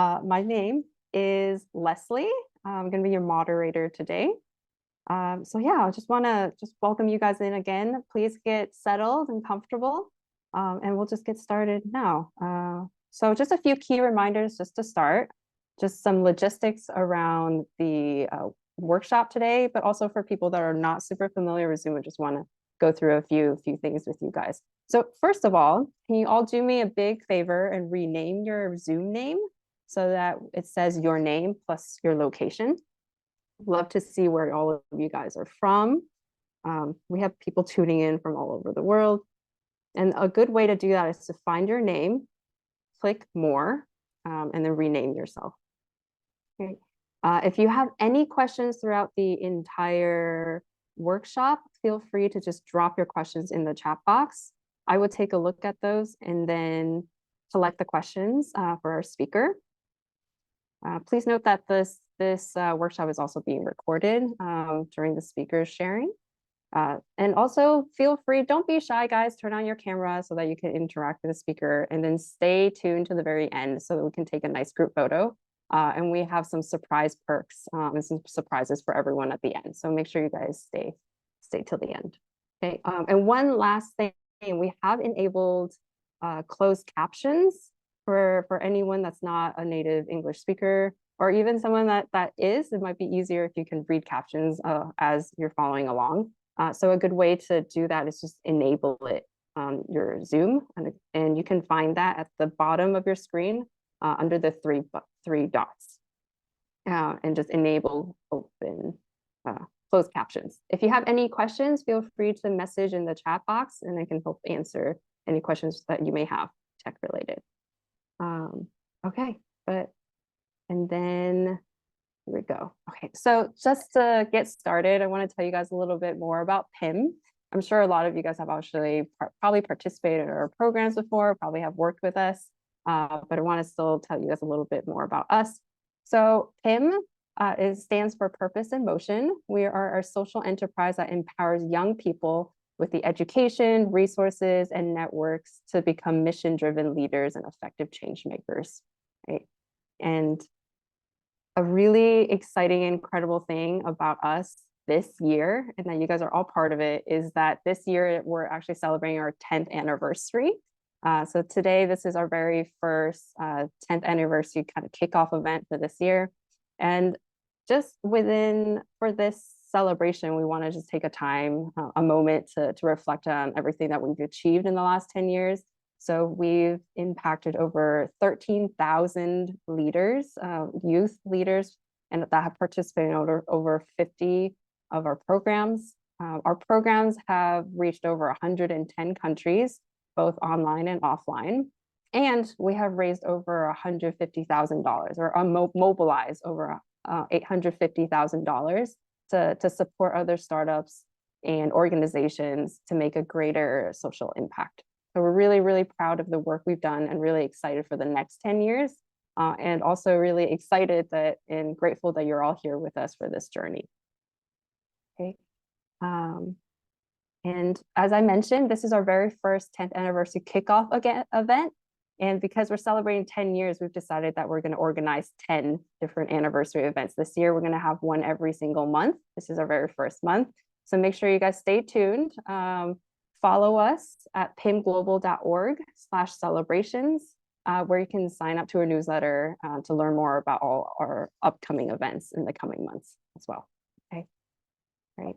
My name is Leslie. I'm going to be your moderator today. So yeah, I just want to welcome you guys in again. Please get settled and comfortable, and we'll just get started now. So just a few key reminders just to start, just some logistics around the workshop today, but also for people that are not super familiar with Zoom, I just want to go through a few things with you guys. So first of all, can you all do me a big favor and rename your Zoom name so that it says your name plus your location? Love to see where all of you guys are from. We have people tuning in from all over the world. And a good way to do that is to find your name, click more, and then rename yourself. Okay. If you have any questions throughout the entire workshop, feel free to just drop your questions in the chat box. I will take a look at those and then select the questions for our speaker. Please note that this workshop is also being recorded during the speaker's sharing. And also feel free, don't be shy, guys, turn on your camera so that you can interact with the speaker, and then stay tuned to the very end so that we can take a nice group photo. And we have some surprise perks and some surprises for everyone at the end. So make sure you guys stay till the end. Okay. And one last thing, we have enabled closed captions for anyone that's not a native English speaker, or even someone that is. It might be easier if you can read captions as you're following along. So a good way to do that is just enable it on your Zoom, and you can find that at the bottom of your screen under the three dots, and just enable open closed captions. If you have any questions, feel free to message in the chat box, and I can help answer any questions that you may have tech related. Okay, and then here we go. Okay, so just to get started, I want to tell you guys a little bit more about PIM. I'm sure a lot of you guys have actually probably participated in our programs before, probably have worked with us, but I want to still tell you guys a little bit more about us. So PIM stands for Purpose in Motion. We are a social enterprise that empowers young people with the education, resources, and networks to become mission-driven leaders and effective change makers, right? And a really exciting, incredible thing about us this year, and that you guys are all part of it, is that this year we're actually celebrating our 10th anniversary. So today, this is our very first 10th anniversary kind of kickoff event for this year. And just for this celebration, we want to just take a moment to reflect on everything that we've achieved in the last 10 years. So we've impacted over 13,000 leaders, youth leaders, and that have participated in over 50 of our programs. Our programs have reached over 110 countries, both online and offline. And we have raised over $150,000, or mobilized over $850,000 to support other startups and organizations to make a greater social impact. So we're really, really proud of the work we've done and really excited for the next 10 years. And also really excited and grateful that you're all here with us for this journey. Okay. And as I mentioned, this is our very first 10th anniversary kickoff event. And because we're celebrating 10 years, we've decided that we're going to organize 10 different anniversary events. This year, we're going to have one every single month. This is our very first month. So make sure you guys stay tuned. Follow us at pimglobal.org/celebrations, where you can sign up to our newsletter to learn more about all our upcoming events in the coming months as well. Okay, great.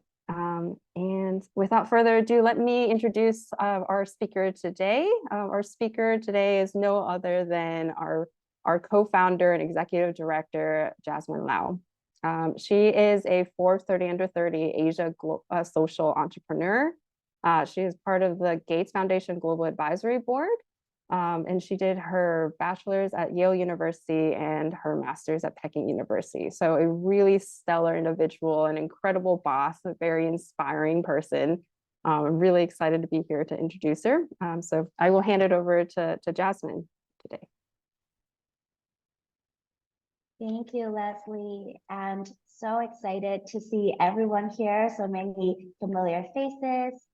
And without further ado, let me introduce our speaker today. Our speaker today is no other than our co-founder and executive director, Jasmine Lau. She is a Forbes 30 Under 30 Asia social entrepreneur. She is part of the Gates Foundation Global Advisory Board, and she did her bachelor's at Yale University and her master's at Peking University. So a really stellar individual, an incredible boss, a very inspiring person. I'm really excited to be here to introduce her. So I will hand it over to Jasmine today. Thank you, Leslie, and so excited to see everyone here. So many familiar faces,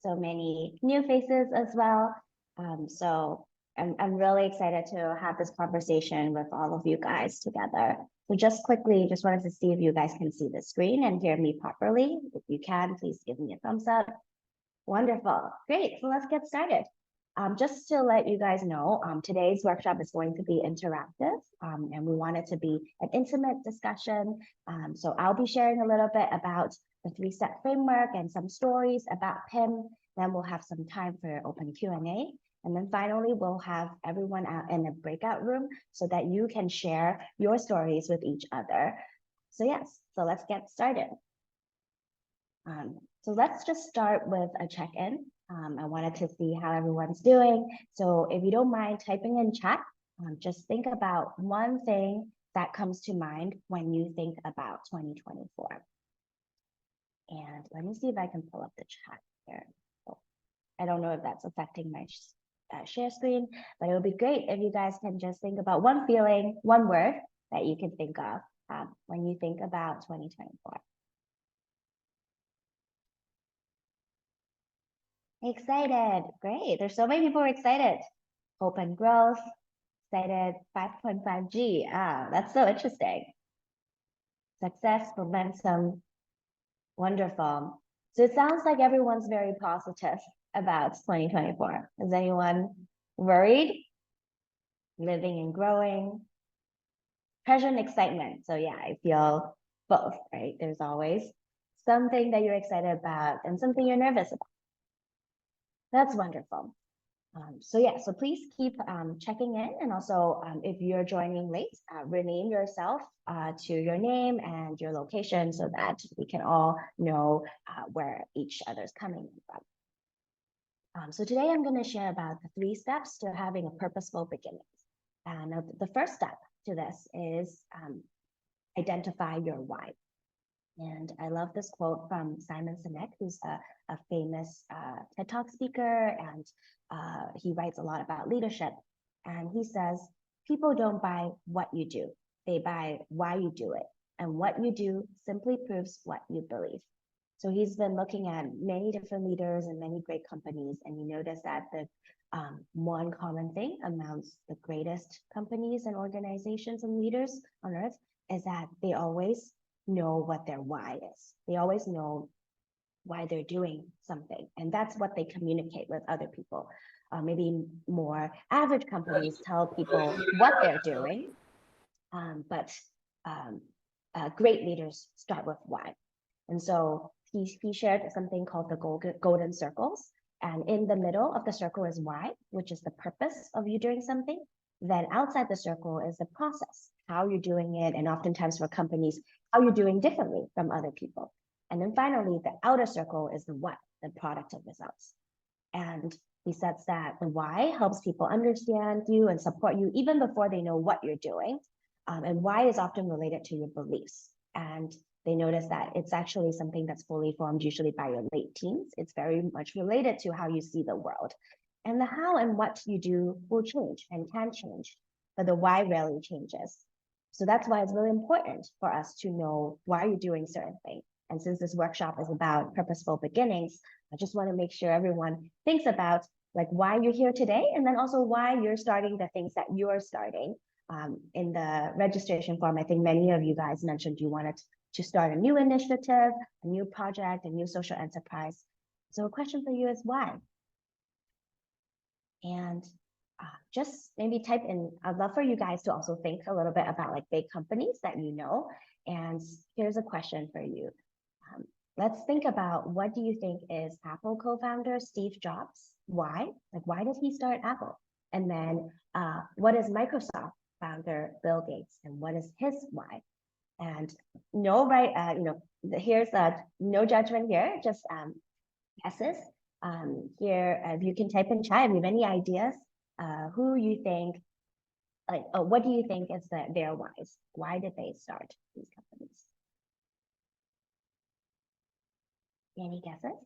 so many new faces as well. So I'm really excited to have this conversation with all of you guys together. So just quickly, just wanted to see if you guys can see the screen and hear me properly. If you can, please give me a thumbs up. Wonderful. Great. So let's get started. Just to let you guys know, today's workshop is going to be interactive, and we want it to be an intimate discussion. So I'll be sharing a little bit about the 3-step framework and some stories about PIM. Then we'll have some time for open Q&A. And then finally, we'll have everyone out in a breakout room so that you can share your stories with each other. So yes, so let's get started. So let's just start with a check-in. I wanted to see how everyone's doing. So if you don't mind typing in chat, just think about one thing that comes to mind when you think about 2024. And let me see if I can pull up the chat here. Oh, I don't know if that's affecting my share screen, but it would be great if you guys can just think about one feeling, one word that you can think of when you think about 2024. Excited. Great. There's so many people excited. Hope and growth. Excited. 5.5G. Ah, that's so interesting. Success, momentum. Wonderful. So it sounds like everyone's very positive about 2024. Is anyone worried? Living and growing. Pleasure and excitement. So yeah, I feel both, right? There's always something that you're excited about and something you're nervous about. That's wonderful. So yeah, so please keep checking in, and also if you're joining late, rename yourself to your name and your location so that we can all know where each other's coming from. So today I'm going to share about the 3 steps to having a purposeful beginning. And the first step to this is identify your why. And I love this quote from Simon Sinek, who's a famous TED Talk speaker, and he writes a lot about leadership. And he says, people don't buy what you do, they buy why you do it. And what you do simply proves what you believe. So he's been looking at many different leaders and many great companies, and you notice that the one common thing amongst the greatest companies and organizations and leaders on earth is that they always know what their why is. They always know why they're doing something, and that's what they communicate with other people. Maybe more average companies tell people what they're doing, but great leaders start with why. And so he shared something called the golden circles, and in the middle of the circle is why, which is the purpose of you doing something. Then outside the circle is the process, how you're doing it, and oftentimes for companies, how you're doing differently from other people. And then finally, the outer circle is the what, the product of results. And he says that the why helps people understand you and support you even before they know what you're doing. And why is often related to your beliefs. And they notice that it's actually something that's fully formed usually by your late teens. It's very much related to how you see the world. And the how and what you do will change and can change, but the why rarely changes. So that's why it's really important for us to know why you're doing certain things. And since this workshop is about purposeful beginnings, I just want to make sure everyone thinks about like why you're here today, and then also why you're starting the things that you're starting. In the registration form, I think many of you guys mentioned you wanted to start a new initiative, a new project, a new social enterprise. So a question for you is why? And just maybe type in, I'd love for you guys to also think a little bit about like big companies that you know. And here's a question for you. Let's think about, what do you think is Apple co-founder Steve Jobs? Why? Like, why did he start Apple? And then what is Microsoft founder Bill Gates, and what is his why? And no right, here's no judgment here, just guesses. Here, if you can type in chat, if you have any ideas, who you think, like, what do you think is their whys? Why did they start these companies? Any guesses?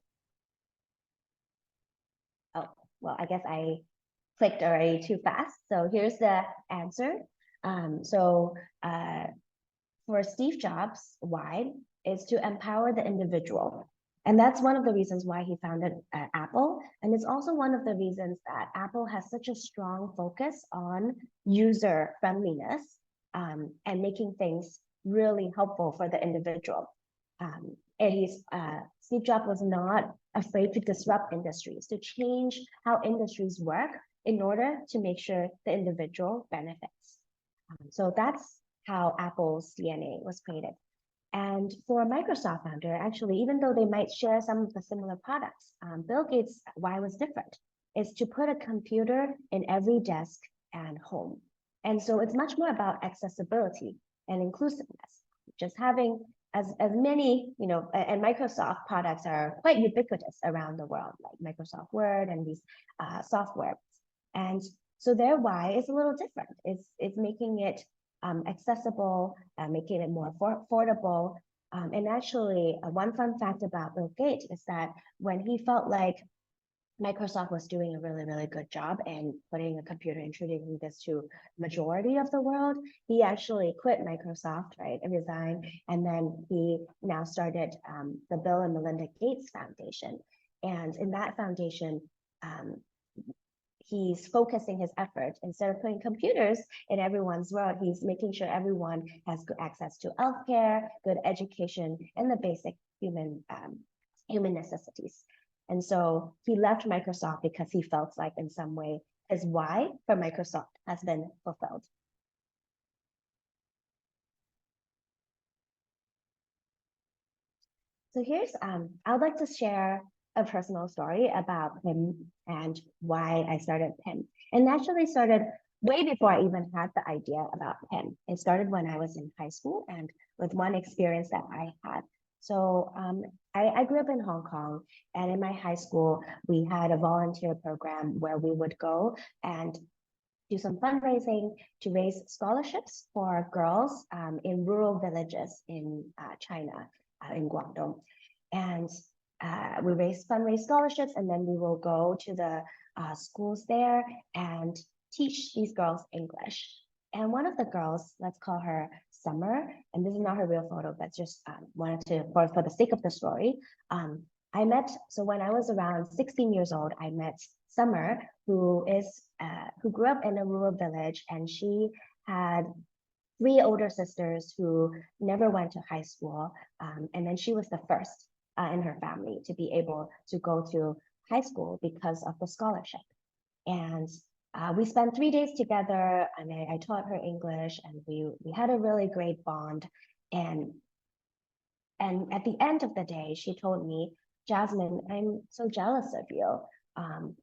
Oh, well, I guess I clicked already too fast. So here's the answer. For Steve Jobs, why is to empower the individual. And that's one of the reasons why he founded Apple. And it's also one of the reasons that Apple has such a strong focus on user friendliness and making things really helpful for the individual. Steve Jobs was not afraid to disrupt industries, to change how industries work in order to make sure the individual benefits. So that's how Apple's DNA was created. And for a Microsoft founder, actually, even though they might share some of the similar products, Bill Gates, why was different, is to put a computer in every desk and home. And so it's much more about accessibility and inclusiveness. Just having as many, and Microsoft products are quite ubiquitous around the world, like Microsoft Word and these software. And so their why is a little different. It's making it accessible, making it more affordable. And actually, one fun fact about Bill Gates is that when he felt like Microsoft was doing a really, really good job in putting a computer, introducing this to majority of the world, he actually quit Microsoft, right, and resigned. And then he now started the Bill and Melinda Gates Foundation. And in that foundation, he's focusing his effort. Instead of putting computers in everyone's world, he's making sure everyone has good access to healthcare, good education, and the basic human necessities. And so he left Microsoft because he felt like in some way his why for Microsoft has been fulfilled. So here's, I'd like to share a personal story about him and why I started PIM. And actually started way before I even had the idea about PIM. It started when I was in high school and with one experience that I had. So I grew up in Hong Kong, and in my high school, we had a volunteer program where we would go and do some fundraising to raise scholarships for girls in rural villages in China, in Guangdong. And we fundraise scholarships, and then we will go to the schools there and teach these girls English. And one of the girls, let's call her Summer, and this is not her real photo, but just wanted to, for the sake of the story, so when I was around 16 years old, I met Summer, who grew up in a rural village, and she had 3 older sisters who never went to high school. And then she was the first in her family to be able to go to high school because of the scholarship. And we spent 3 days together, and I taught her English, and we had a really great bond. And at the end of the day, she told me, Jasmine, I'm so jealous of you.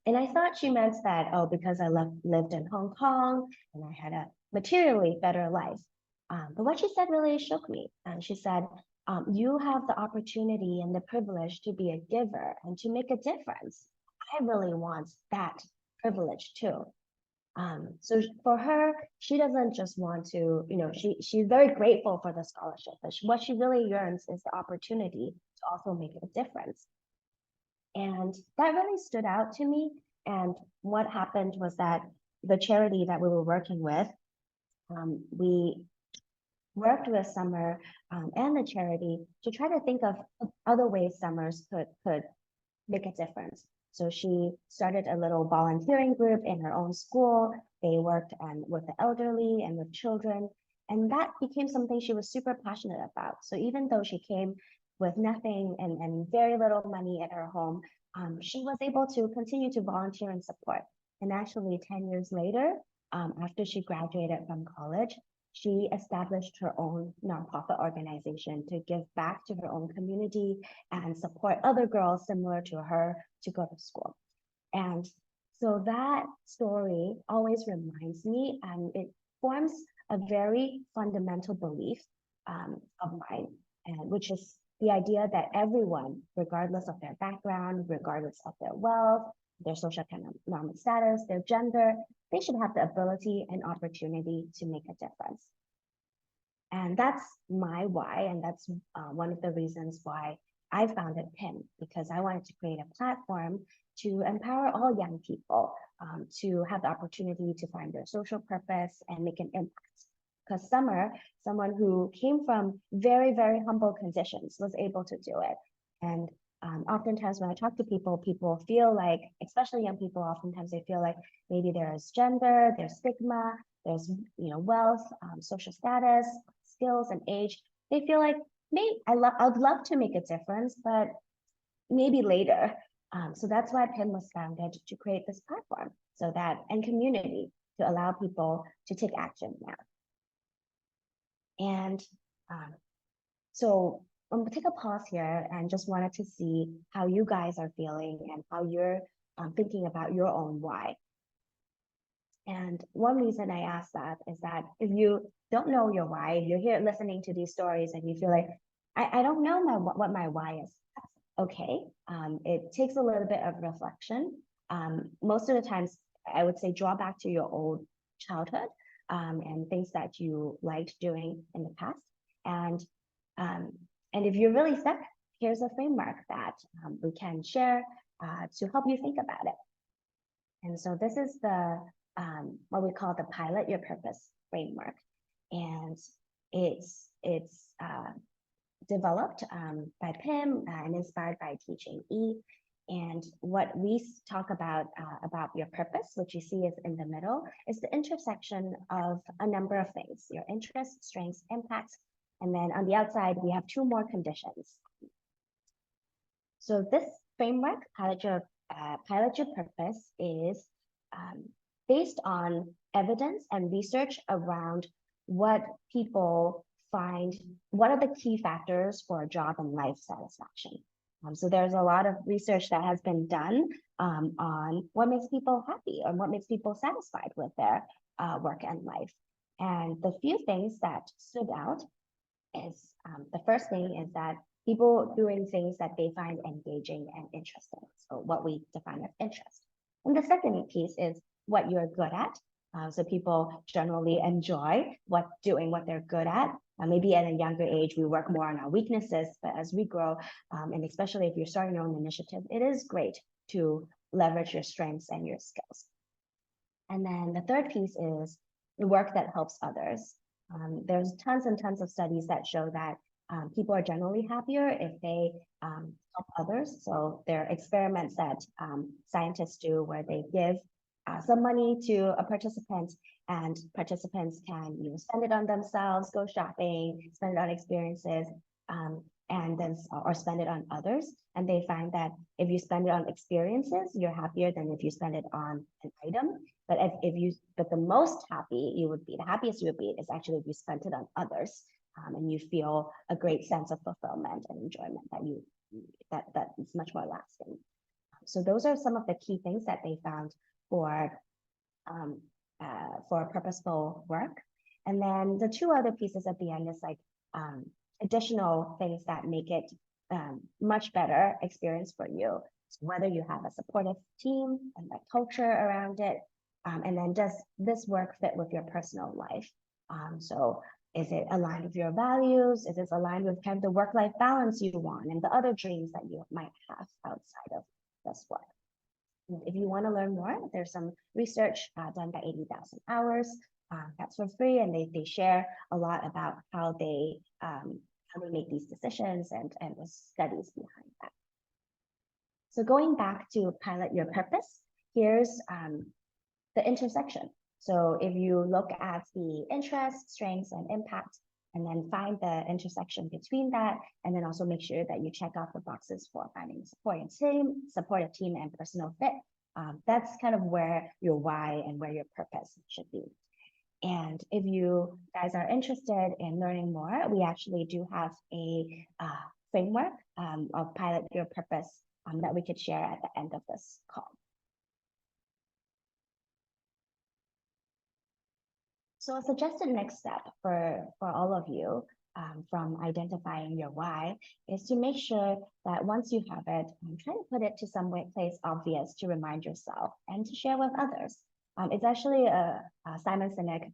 And I thought she meant that, oh, because I lived in Hong Kong and I had a materially better life. But what she said really shook me. And she said, you have the opportunity and the privilege to be a giver and to make a difference. I really want that privilege too. So for her, she doesn't just want to, she's very grateful for the scholarship, but what she really yearns is the opportunity to also make a difference. And that really stood out to me. And what happened was that the charity that we were working with, we worked with Summer and the charity to try to think of other ways Summers could make a difference. So she started a little volunteering group in her own school. They worked with the elderly and with children. And that became something she was super passionate about. So even though she came with nothing and very little money at her home, she was able to continue to volunteer and support. And actually 10 years later, after she graduated from college, she established her own nonprofit organization to give back to her own community and support other girls similar to her to go to school. And so that story always reminds me, and it forms a very fundamental belief of mine, and which is the idea that everyone, regardless of their background, regardless of their wealth, their socioeconomic status, their gender, they should have the ability and opportunity to make a difference. And that's my why, and that's one of the reasons why I founded PIM, because I wanted to create a platform to empower all young people to have the opportunity to find their social purpose and make an impact. Because Summer, someone who came from very, very humble conditions, was able to do it. And Oftentimes when I talk to people, people feel like, especially young people, oftentimes they feel like maybe there's gender, there's stigma, there's wealth, social status, skills, and age. They feel like maybe I'd love to make a difference, but maybe later. So that's why PIM was founded, to create this platform and community to allow people to take action now. And so I'm gonna take a pause here and just wanted to see how you guys are feeling and how you're thinking about your own why. And one reason I ask that is that if you don't know your why, you're here listening to these stories and you feel like, I don't know what my why is. Okay, it takes a little bit of reflection. Most of the times, I would say draw back to your old childhood and things that you liked doing in the past. And if you're really stuck, here's a framework that we can share to help you think about it. And so this is the what we call the Pilot Your Purpose framework, and it's developed by PIM and inspired by Teaching E. And what we talk about your purpose, which you see is in the middle, is the intersection of a number of things: your interests, strengths, impacts, and then on the outside we have two more conditions. So this framework, Pilot Your Purpose, is based on evidence and research around what people find, what are the key factors for job and life satisfaction. So there's a lot of research that has been done on what makes people happy and what makes people satisfied with their work and life. And the few things that stood out is the first thing is that people doing things that they find engaging and interesting. So what we define as interest. And the second piece is what you're good at. So people generally enjoy doing what they're good at. Maybe at a younger age, we work more on our weaknesses, but as we grow, and especially if you're starting your own initiative, it is great to leverage your strengths and your skills. And then the third piece is the work that helps others. There's tons and tons of studies that show that people are generally happier if they help others. So there are experiments that scientists do where they give some money to a participant, and participants can spend it on themselves, go shopping, spend it on experiences, and then or spend it on others. And they find that if you spend it on experiences, you're happier than if you spend it on an item. But but the most happy you would be, the happiest you would be, is actually if you spent it on others, and you feel a great sense of fulfillment and enjoyment that is much more lasting. So those are some of the key things that they found for purposeful work. And then the two other pieces at the end is like additional things that make it much better experience for you. So whether you have a supportive team and the culture around it, and then does this work fit with your personal life? So is it aligned with your values? Is it aligned with kind of the work-life balance you want and the other dreams that you might have outside of this work? If you want to learn more, there's some research done by 80,000 Hours. That's for free, and they share a lot about how they make these decisions and the studies behind that. So going back to Pilot Your Purpose, here's the intersection. So if you look at the interests, strengths, and impact, and then find the intersection between that, and then also make sure that you check off the boxes for finding supportive team, and personal fit. That's kind of where your why and where your purpose should be. And if you guys are interested in learning more, we actually do have a framework of Pilot Your Purpose that we could share at the end of this call. So a suggested next step for all of you from identifying your why is to make sure that once you have it, try to put it to some place obvious to remind yourself and to share with others. It's actually Simon Sinek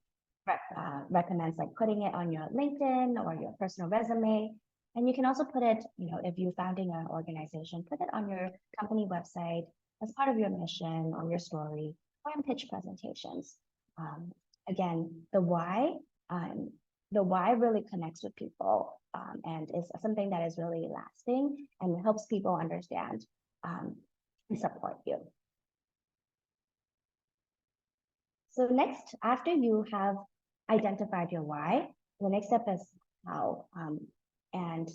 recommends like putting it on your LinkedIn or your personal resume. And you can also put it, if you're founding an organization, put it on your company website as part of your mission or your story, or in pitch presentations. Again, the why the why really connects with people and is something that is really lasting and helps people understand and support you. So next, after you have identified your why, the next step is how. And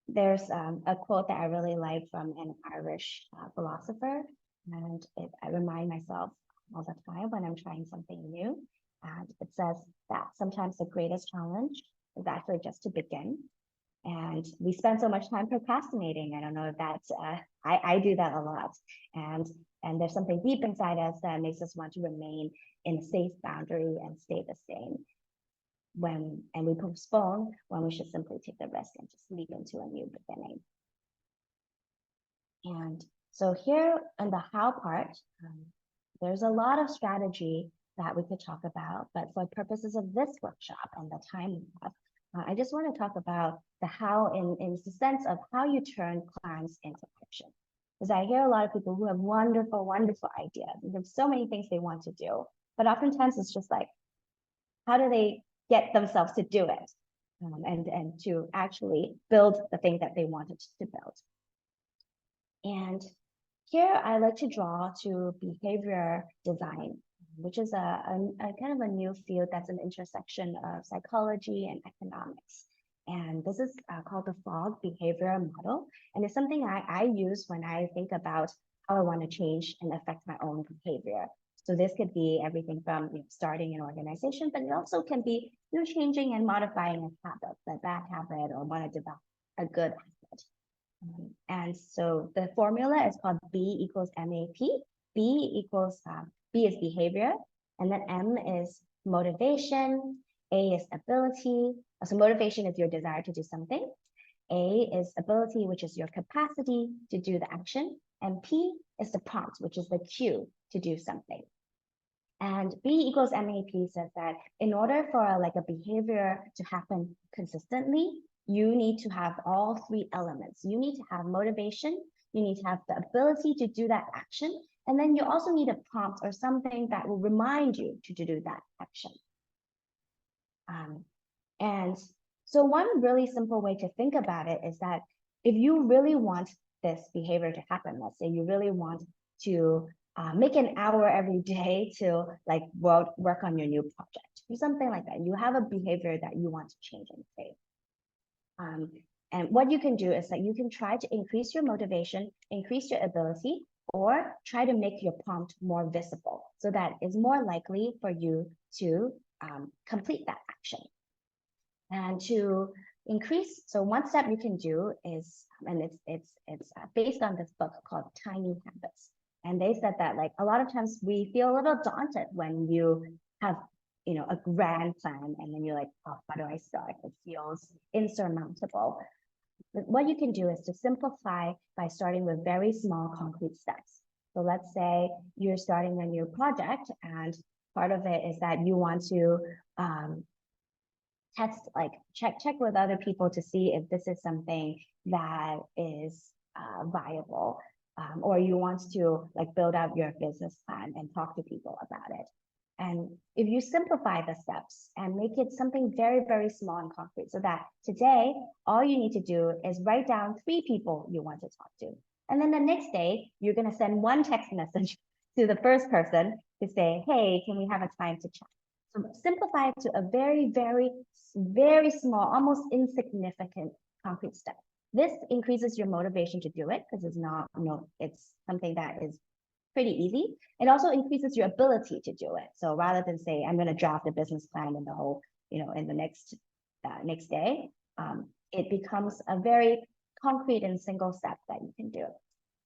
there's a quote that I really like from an Irish philosopher, and I remind myself all the time when I'm trying something new. And it says that sometimes the greatest challenge is actually just to begin. And we spend so much time procrastinating. I don't know if that's, I do that a lot. And there's something deep inside us that makes us want to remain in a safe boundary and stay the same. And we postpone when we should simply take the risk and just leap into a new beginning. And so here in the how part, there's a lot of strategy that we could talk about, but for purposes of this workshop and the time we have, I just want to talk about the how in the sense of how you turn plans into action. Because I hear a lot of people who have wonderful, wonderful ideas. There's so many things they want to do, but oftentimes it's just like, how do they get themselves to do it and to actually build the thing that they wanted to build? And here I like to draw to behavior design, which is a kind of a new field that's an intersection of psychology and economics. And this is called the FOG behavior model. And it's something I use when I think about how I want to change and affect my own behavior. So this could be everything from starting an organization, but it also can be changing and modifying a habit, a bad habit, or want to develop a good habit. And so the formula is called B equals MAP. B equals, B is behavior, and then M is motivation, A is ability. So motivation is your desire to do something. A is ability, which is your capacity to do the action. And P is the prompt, which is the cue to do something. And B equals MAP says that in order for like a behavior to happen consistently, you need to have all three elements. You need to have motivation, you need to have the ability to do that action, and then you also need a prompt or something that will remind you to do that action. And so one really simple way to think about it is that if you really want this behavior to happen, let's say you really want to make an hour every day to like work on your new project or something like that. You have a behavior that you want to change and save. And what you can do is that you can try to increase your motivation, increase your ability, or try to make your prompt more visible so that it's more likely for you to complete that action. And to increase, so one step you can do is, and it's based on this book called Tiny Habits. And they said that like a lot of times we feel a little daunted when you have a grand plan and then you're like, oh, how do I start? It feels insurmountable. But what you can do is to simplify by starting with very small concrete steps. So let's say you're starting a new project and part of it is that you want to test, like check with other people to see if this is something that is viable, or you want to like build out your business plan and talk to people about it. And if you simplify the steps and make it something very, very small and concrete, so that today, all you need to do is write down 3 people you want to talk to. And then the next day, you're going to send one text message to the first person to say, hey, can we have a time to chat? So simplify it to a very, very, very small, almost insignificant concrete step. This increases your motivation to do it because it's not, it's something that is pretty easy. It also increases your ability to do it. So rather than say, I'm going to draft a business plan in the whole, in the next day, it becomes a very concrete and single step that you can do.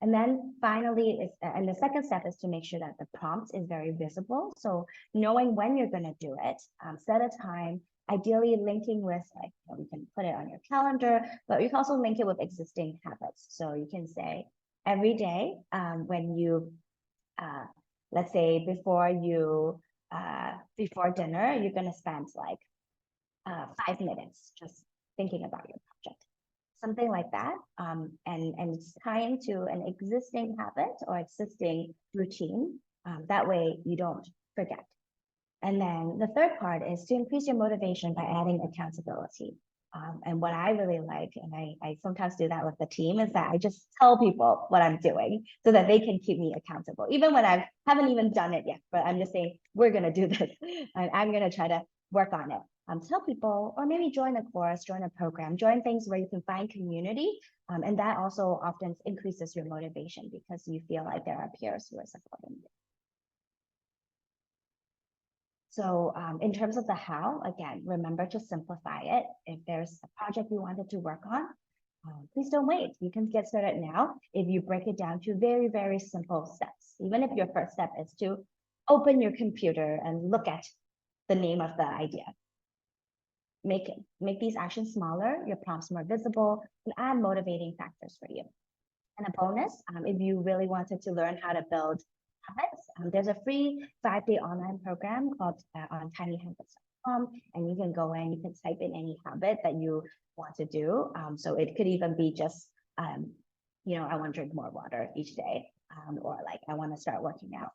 And then finally, and the second step is to make sure that the prompt is very visible. So knowing when you're going to do it, set a time, ideally linking with like, you can put it on your calendar, but you can also link it with existing habits. So you can say every day when you, let's say before dinner, you're going to spend like 5 minutes just thinking about your project. Something like that, and it's tying to an existing habit or existing routine. That way you don't forget. And then the third part is to increase your motivation by adding accountability. And what I really like, and I sometimes do that with the team, is that I just tell people what I'm doing so that they can keep me accountable, even when I haven't even done it yet. But I'm just saying, we're going to do this, and I'm going to try to work on it. Tell people, or maybe join a course, join a program, join things where you can find community. And that also often increases your motivation because you feel like there are peers who are supporting you. So in terms of the how, again, remember to simplify it. If there's a project you wanted to work on, please don't wait. You can get started now if you break it down to very, very simple steps. Even if your first step is to open your computer and look at the name of the idea. Make these actions smaller, your prompts more visible, and add motivating factors for you. And a bonus, if you really wanted to learn how to build habits, there's a free 5-day online program called on tinyhabits.com, and you can go in, you can type in any habit that you want to do. So it could even be just, I want to drink more water each day, or like I want to start working out.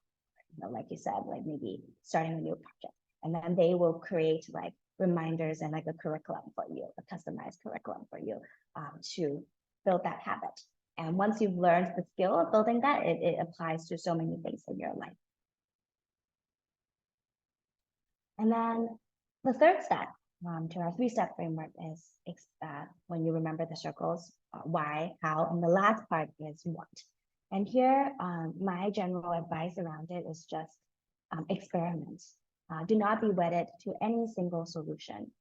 Like you said, like maybe starting a new project, and then they will create like reminders and like a curriculum for you, a customized curriculum for you to build that habit. And once you've learned the skill of building that, it applies to so many things in your life. And then the third step to our 3-step framework is when you remember the circles, why, how, and the last part is what. And here, my general advice around it is just experiment. Do not be wedded to any single solution.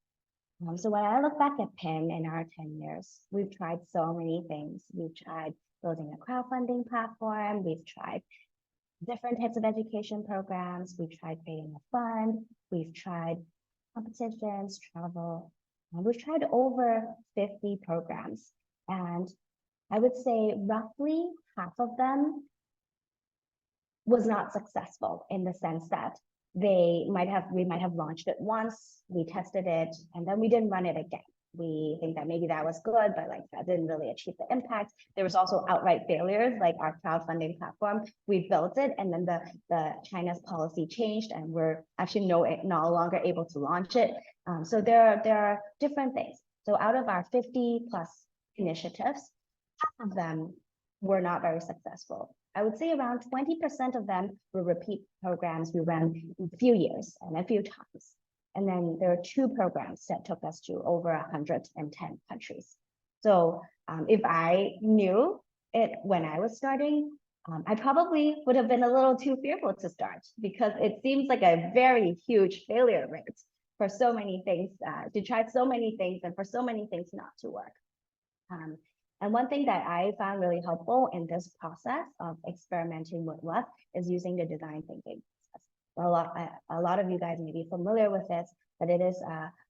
So when I look back at PIN in our 10 years, we've tried so many things. We've tried building a crowdfunding platform. We've tried different types of education programs. We've tried creating a fund. We've tried competitions, travel. We've tried over 50 programs. And I would say roughly half of them was not successful in the sense that we might have launched it once, we tested it, and then we didn't run it again. We think that maybe that was good, but like that didn't really achieve the impact. There was also outright failures, like our crowdfunding platform. We built it, and then the China's policy changed, and we're actually no longer able to launch it. So there are different things. So out of our 50 plus initiatives, half of them were not very successful. I would say around 20% of them were repeat programs we ran a few years and a few times. And then there are 2 programs that took us to over 110 countries. So if I knew it when I was starting, I probably would have been a little too fearful to start because it seems like a very huge failure rate for so many things, to try so many things and for so many things not to work. And one thing that I found really helpful in this process of experimenting with what is using the design thinking process. A lot of you guys may be familiar with this, but it is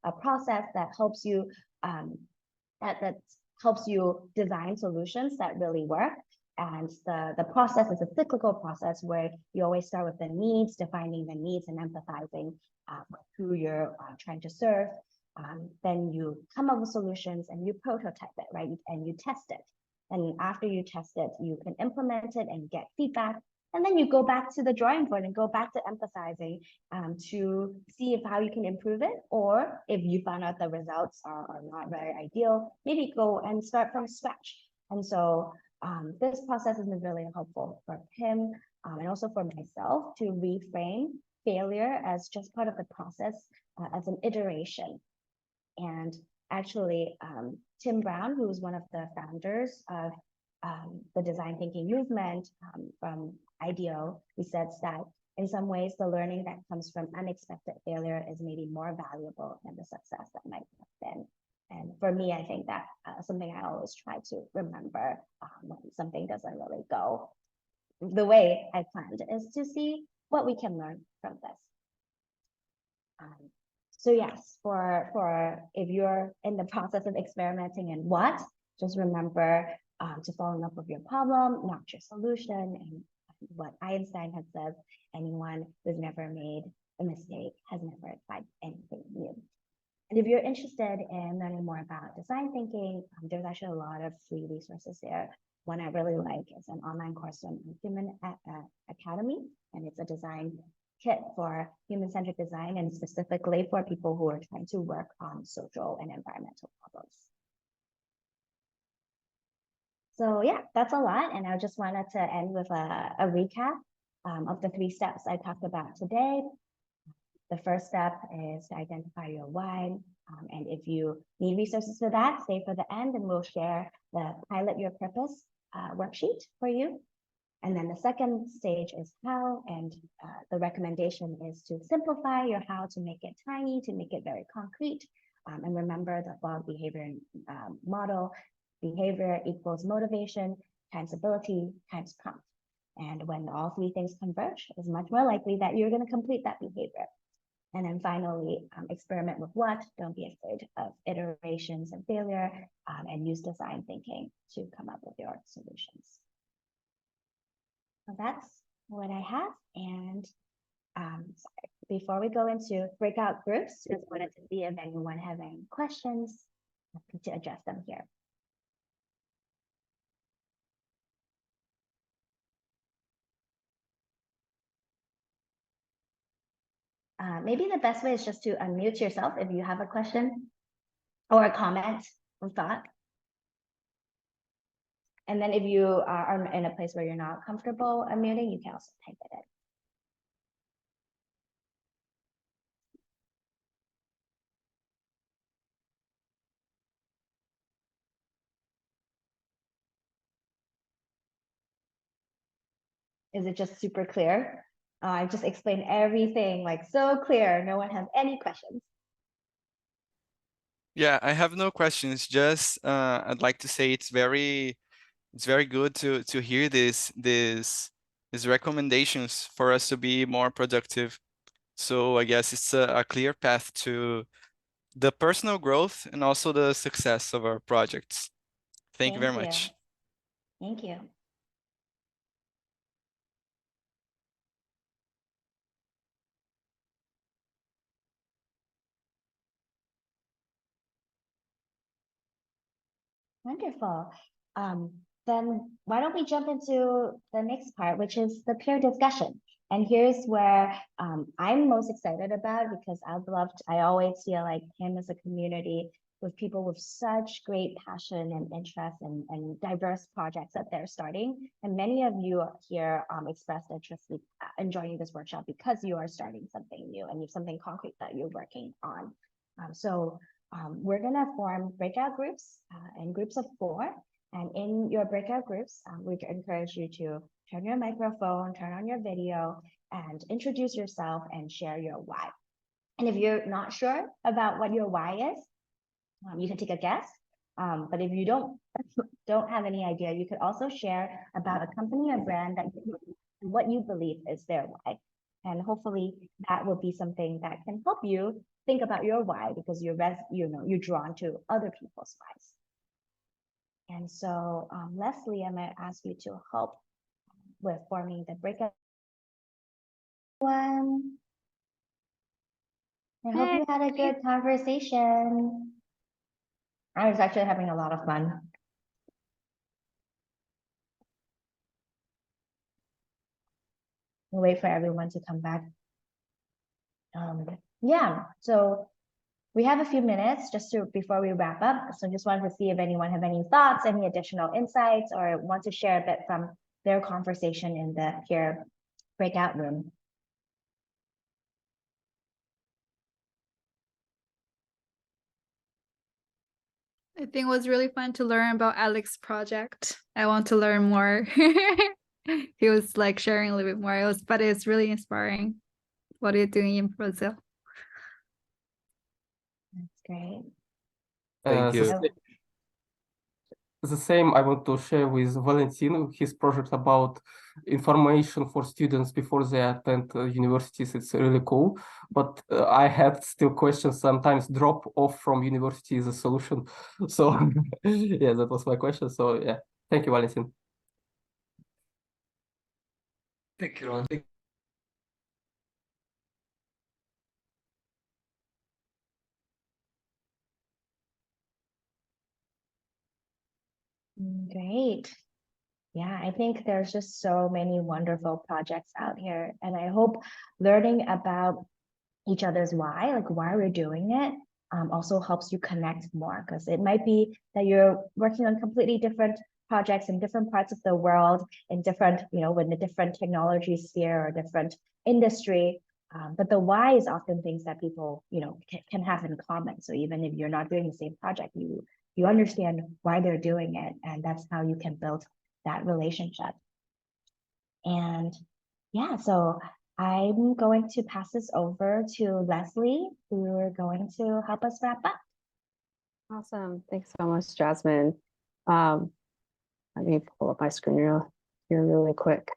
a process that helps you that helps you design solutions that really work. And the process is a cyclical process where you always start with the needs, defining the needs and empathizing with who you're trying to serve. Then you come up with solutions and you prototype it, right? And you test it. And after you test it, you can implement it and get feedback. And then you go back to the drawing board and go back to emphasizing to see how you can improve it. Or if you found out the results are not very ideal, maybe go and start from scratch. And so this process has been really helpful for him and also for myself to reframe failure as just part of the process, as an iteration. And actually, Tim Brown, who was one of the founders of the design thinking movement from IDEO, he says that in some ways, the learning that comes from unexpected failure is maybe more valuable than the success that might have been. And for me, I think that something I always try to remember when something doesn't really go the way I planned is to see what we can learn from this. So yes, for if you're in the process of experimenting in what, just remember to fall in love with your problem, not your solution. And what Einstein had said, anyone who's never made a mistake has never tried anything new. And if you're interested in learning more about design thinking, there's actually a lot of free resources there. One I really like is an online course from Human Academy, and it's a design kit for human-centered design and specifically for people who are trying to work on social and environmental problems. So yeah, that's a lot. And I just wanted to end with a recap of the 3 steps I talked about today. The first step is to identify your why. And if you need resources for that, stay for the end and we'll share the Pilot Your Purpose worksheet for you. And then the second stage is how, and the recommendation is to simplify your how, to make it tiny, to make it very concrete. And remember the FOG behavior model: behavior equals motivation times ability times prompt. And when all 3 things converge, it's much more likely that you're going to complete that behavior. And then finally, experiment with what. Don't be afraid of iterations and failure, and use design thinking to come up with your solutions. So that's what I have. And before we go into breakout groups, just wanted to see if anyone have any questions. Happy to address them here. Maybe the best way is just to unmute yourself if you have a question or a comment or thought. And then if you are in a place where you're not comfortable unmuting, you can also type it in. Is it just super clear? I just explained everything like so clear. No one has any questions. Yeah, I have no questions. Just I'd like to say it's very good to hear these recommendations for us to be more productive. So I guess it's a clear path to the personal growth and also the success of our projects. Thank you very much. Thank you. Wonderful. Then why don't we jump into the next part, which is the peer discussion. And here's where I'm most excited about, because I always feel like HIM is a community with people with such great passion and interest and diverse projects that they're starting. And many of you here expressed interest in joining this workshop because you are starting something new and you have something concrete that you're working on. We're going to form breakout groups in groups of 4. And in your breakout groups, we encourage you to turn your microphone, turn on your video, and introduce yourself and share your why. And if you're not sure about what your why is, you can take a guess. But if you don't have any idea, you could also share about a company or brand that what you believe is their why. And hopefully that will be something that can help you think about your why, because you're drawn to other people's whys. And so, Leslie, I'm going to ask you to help with forming the breakout. I hope you had a good conversation. I was actually having a lot of fun. We'll wait for everyone to come back. Yeah, so we have a few minutes before we wrap up. So just wanted to see if anyone have any thoughts, any additional insights, or want to share a bit from their conversation in the peer breakout room. I think it was really fun to learn about Alex's project. I want to learn more. He was like sharing a little bit more. But it's really inspiring what you're doing in Brazil. That's great. Thank you. The same I want to share with Valentin, his project about information for students before they attend universities. It's really cool, but I had still questions. Sometimes drop off from university is a solution. So yeah, that was my question. So yeah, thank you, Valentin. Thank you, Ron. Great. Yeah, I think there's just so many wonderful projects out here. And I hope learning about each other's why, like why we're doing it, also helps you connect more. Because it might be that you're working on completely different projects in different parts of the world, in different, with a different technology sphere or different industry. But the why is often things that people, can have in common. So even if you're not doing the same project, you understand why they're doing it, and that's how you can build that relationship. And yeah, so I'm going to pass this over to Leslie, who are going to help us wrap up. Awesome. Thanks so much, Jasmine. Let me pull up my screen here really quick.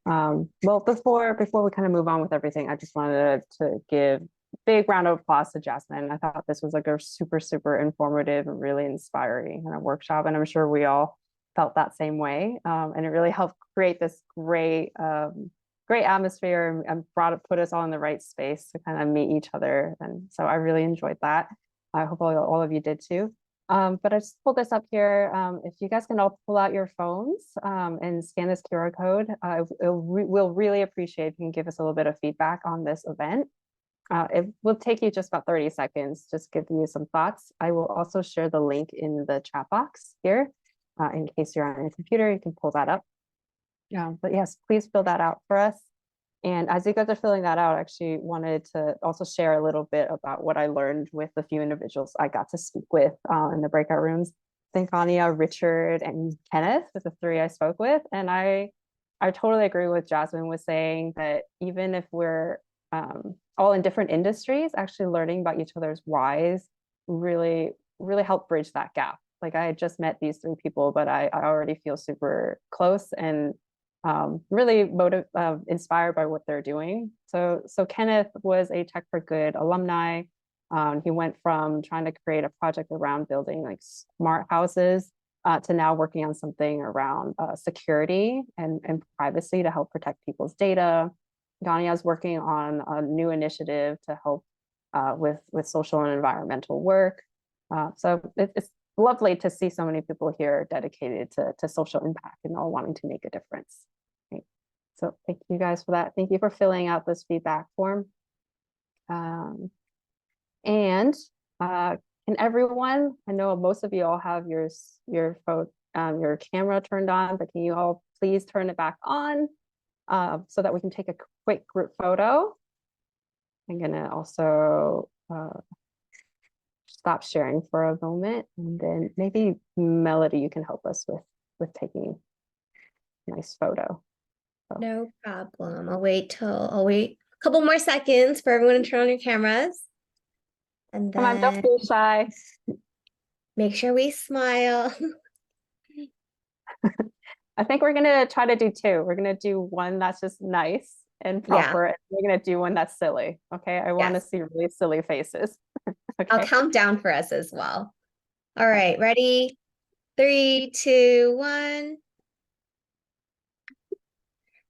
Well, before we kind of move on with everything, I just wanted to give a big round of applause to Jasmine. I thought this was like a super, super informative and really inspiring kind of workshop. And I'm sure we all felt that same way. And it really helped create this great atmosphere and put us all in the right space to kind of meet each other. And so I really enjoyed that. I hope all of you did too. But I just pulled this up here. If you guys can all pull out your phones and scan this QR code, we'll really appreciate if you can give us a little bit of feedback on this event. It will take you just about 30 seconds, just giving you some thoughts. I will also share the link in the chat box here. In case you're on your computer, you can pull that up. But yes, please fill that out for us. And as you guys are filling that out, I actually wanted to also share a little bit about what I learned with the few individuals I got to speak with in the breakout rooms. Anya, Richard, and Kenneth was the three I spoke with. And I totally agree with Jasmine was saying that even if we're all in different industries, actually learning about each other's whys really, really helped bridge that gap. Like I had just met these three people, but I already feel super close and really inspired by what they're doing. So Kenneth was a Tech for Good alumni. He went from trying to create a project around building like smart houses to now working on something around security and privacy to help protect people's data. Gania is working on a new initiative to help with social and environmental work. So it's lovely to see so many people here dedicated to social impact and all wanting to make a difference. Okay. So thank you guys for that. Thank you for filling out this feedback form. And can everyone, I know most of you all have your camera turned on, but can you all please turn it back on so that we can take a quick group photo? I'm gonna also stop sharing for a moment, and then maybe Melody, you can help us with taking a nice photo. So. No problem. I'll wait a couple more seconds for everyone to turn on your cameras. And then come on, don't be shy. Make sure we smile. I think we're gonna try to do two. We're gonna do one that's just nice and proper, and we're gonna do one that's silly. Okay, I want to see really silly faces. Okay. I'll count down for us as well. All right, ready? 3, 2, 1.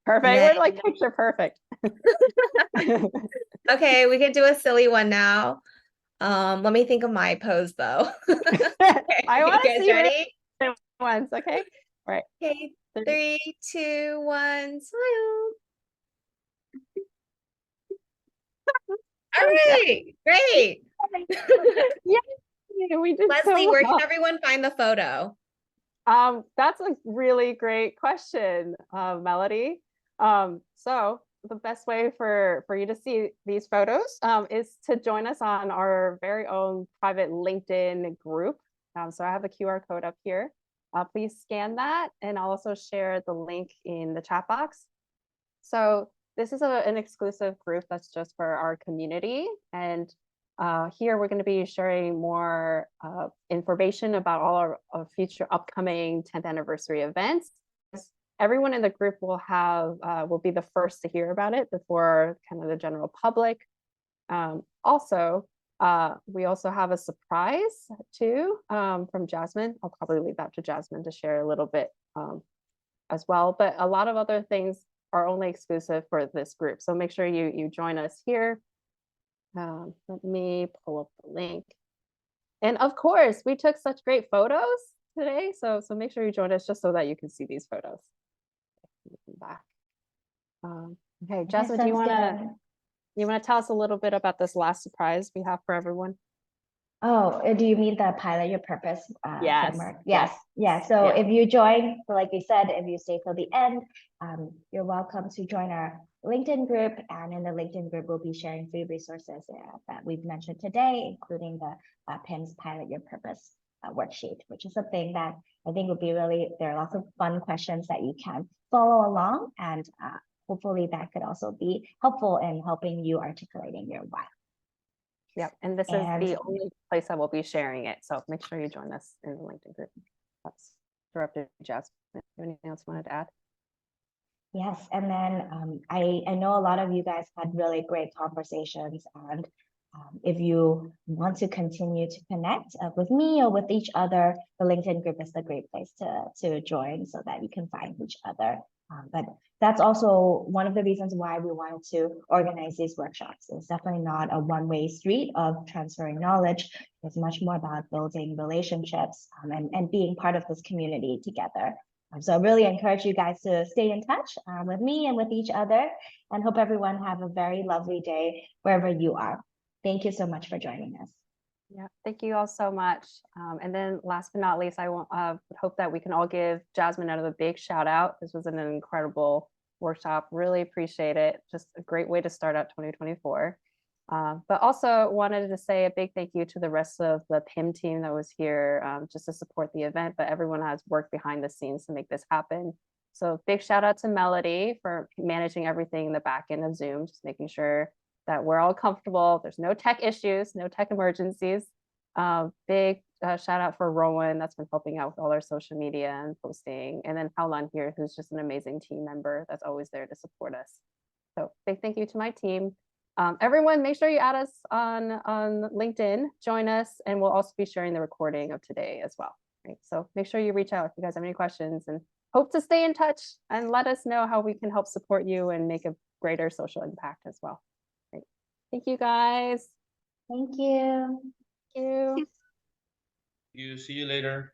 Perfect. We're like picture perfect. Okay, we can do a silly one now. Let me think of my pose though. Okay. I want to see ready? Ones, okay? All right. Okay, 3, 2, 1, smile. All right, great. Yeah, we did. Leslie, where can everyone find the photo? That's a really great question, Melody. So the best way for you to see these photos is to join us on our very own private LinkedIn group. So I have the QR code up here. Please scan that, and I'll also share the link in the chat box. So this is an exclusive group that's just for our community, and here we're going to be sharing more information about all our future upcoming 10th anniversary events. Everyone in the group will be the first to hear about it before kind of the general public. Also, we also have a surprise too from Jasmine. I'll probably leave that to Jasmine to share a little bit as well. But a lot of other things are only exclusive for this group. So make sure you join us here. Let me pull up the link. And of course, we took such great photos today. So make sure you join us just so that you can see these photos. Back. Okay, Jasmine, do you want to tell us a little bit about this last surprise we have for everyone? Oh, do you mean the Pilot Your Purpose Yes. framework? Yes. Yeah. So if you join, like we said, if you stay till the end, you're welcome to join our LinkedIn group. And in the LinkedIn group, we'll be sharing free resources that we've mentioned today, including the PIMS Pilot Your Purpose worksheet, which is something that I think would be really, there are lots of fun questions that you can follow along. And hopefully that could also be helpful in helping you articulating your why. Yep, and this is the only place I will be sharing it. So make sure you join us in the LinkedIn group. That's interrupted, Jasmine. Anything else you wanted to add? Yes, and then I know a lot of you guys had really great conversations, and if you want to continue to connect with me or with each other, the LinkedIn group is a great place to join so that you can find each other. But that's also one of the reasons why we wanted to organize these workshops. It's definitely not a one-way street of transferring knowledge. It's much more about building relationships and being part of this community together. So I really encourage you guys to stay in touch with me and with each other, and hope everyone have a very lovely day wherever you are. Thank you so much for joining us. Yeah, thank you all so much. And then last but not least, I hope that we can all give Jasmine another big shout out. This was an incredible workshop. Really appreciate it. Just a great way to start out 2024. But also wanted to say a big thank you to the rest of the PIM team that was here just to support the event, but everyone has worked behind the scenes to make this happen. So big shout out to Melody for managing everything in the back end of Zoom, just making sure that we're all comfortable. There's no tech issues, no tech emergencies. Big shout out for Rowan that's been helping out with all our social media and posting. And then Howlan here, who's just an amazing team member that's always there to support us. So big thank you to my team. Everyone, make sure you add us on LinkedIn, join us, and we'll also be sharing the recording of today as well. Right? So make sure you reach out if you guys have any questions, and hope to stay in touch and let us know how we can help support you and make a greater social impact as well. Right? Thank you guys. Thank you. Thank you. You see you later.